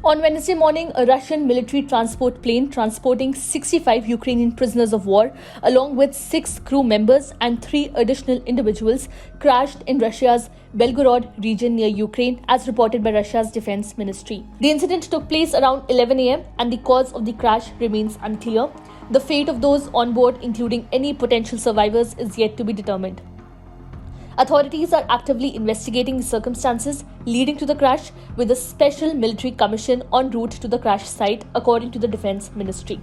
On Wednesday morning, a Russian military transport plane transporting 65 Ukrainian prisoners of war, along with 6 crew members and 3 additional individuals, crashed in Russia's Belgorod region near Ukraine, as reported by Russia's defense ministry. The incident took place around 11 a.m. and the cause of the crash remains unclear. The fate of those on board, including any potential survivors, is yet to be determined. Authorities are actively investigating the circumstances leading to the crash, with a special military commission en route to the crash site, according to the defense ministry.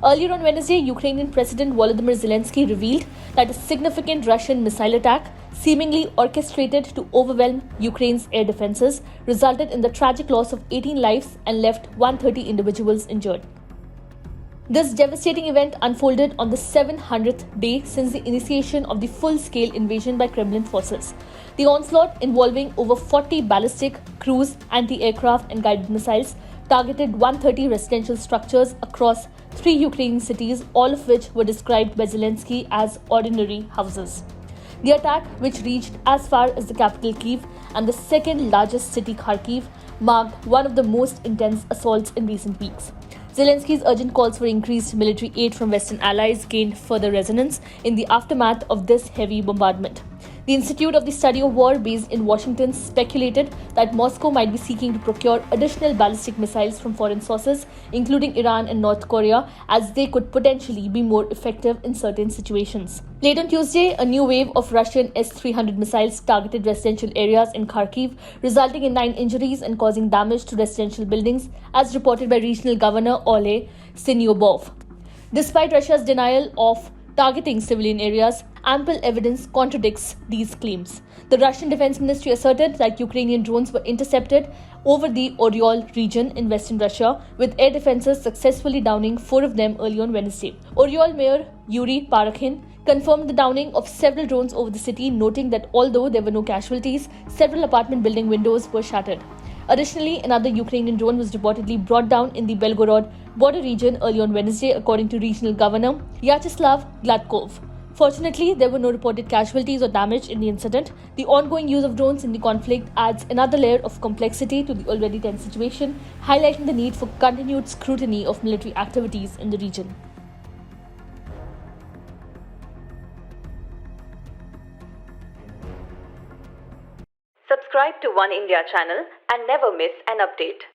Earlier on Wednesday, Ukrainian President Volodymyr Zelensky revealed that a significant Russian missile attack, seemingly orchestrated to overwhelm Ukraine's air defenses, resulted in the tragic loss of 18 lives and left 130 individuals injured. This devastating event unfolded on the 700th day since the initiation of the full-scale invasion by Kremlin forces. The onslaught, involving over 40 ballistic, cruise, anti-aircraft and guided missiles, targeted 130 residential structures across 3 Ukrainian cities, all of which were described by Zelensky as ordinary houses. The attack, which reached as far as the capital Kyiv and the second largest city Kharkiv, marked one of the most intense assaults in recent weeks. Zelensky's urgent calls for increased military aid from Western allies gained further resonance in the aftermath of this heavy bombardment. The Institute of the Study of War, based in Washington, speculated that Moscow might be seeking to procure additional ballistic missiles from foreign sources, including Iran and North Korea, as they could potentially be more effective in certain situations. Late on Tuesday, a new wave of Russian S-300 missiles targeted residential areas in Kharkiv, resulting in 9 injuries and causing damage to residential buildings, as reported by Regional Governor Oleh Syniobov. Despite Russia's denial of targeting civilian areas, ample evidence contradicts these claims. The Russian Defense Ministry asserted that Ukrainian drones were intercepted over the Oryol region in western Russia, with air defenses successfully downing 4 of them early on Wednesday. Oryol Mayor Yuri Parakhin confirmed the downing of several drones over the city, noting that although there were no casualties, several apartment building windows were shattered. Additionally, another Ukrainian drone was reportedly brought down in the Belgorod border region early on Wednesday, according to Regional Governor Vyacheslav Gladkov. Fortunately, there were no reported casualties or damage in the incident. The ongoing use of drones in the conflict adds another layer of complexity to the already tense situation, highlighting the need for continued scrutiny of military activities in the region. Subscribe to One India channel and never miss an update.